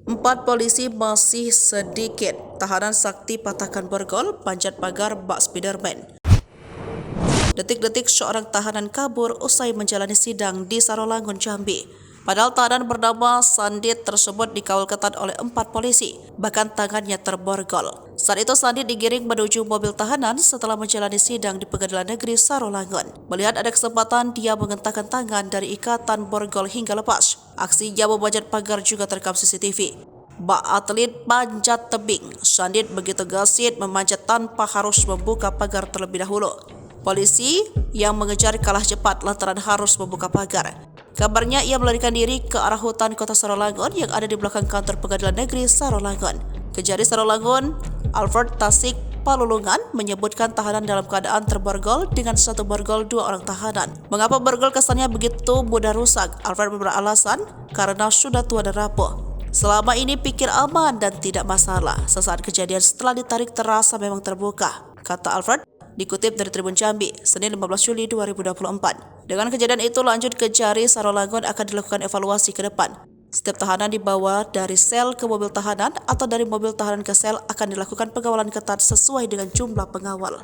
Empat polisi masih sedikit. Tahanan sakti patahkan borgol, panjat pagar bak Spiderman. Detik-detik seorang tahanan kabur usai menjalani sidang di Sarolangun, Jambi. Padahal tahanan bernama Sandit tersebut dikawal ketat oleh 4 polisi, bahkan tangannya terborgol. Saat itu Sandit digiring menuju mobil tahanan setelah menjalani sidang di Pengadilan Negeri Sarolangun. Melihat ada kesempatan, dia mengentakkan tangan dari ikatan borgol hingga lepas. Aksinya memanjat pagar juga terekam CCTV. Bak atlet panjat tebing, Sandit begitu gesit memanjat tanpa harus membuka pagar terlebih dahulu. Polisi yang mengejar kalah cepat lantaran harus membuka pagar. Kabarnya ia melarikan diri ke arah hutan kota Sarolangun yang ada di belakang kantor Pengadilan Negeri Sarolangun. Kejari Sarolangun, Alfred Tasik Palulungan menyebutkan tahanan dalam keadaan terborgol dengan satu borgol 2 orang tahanan. Mengapa borgol kesannya begitu mudah rusak? Alfred beralasan karena sudah tua dan rapuh. Selama ini pikir aman dan tidak masalah. Sesaat kejadian setelah ditarik terasa memang terbuka, kata Alfred, dikutip dari Tribun Jambi, Senin 15 Juli 2024. Dengan kejadian itu lanjut ke Kejari Sarolangun akan dilakukan evaluasi ke depan. Setiap tahanan dibawa dari sel ke mobil tahanan atau dari mobil tahanan ke sel akan dilakukan pengawalan ketat sesuai dengan jumlah pengawal.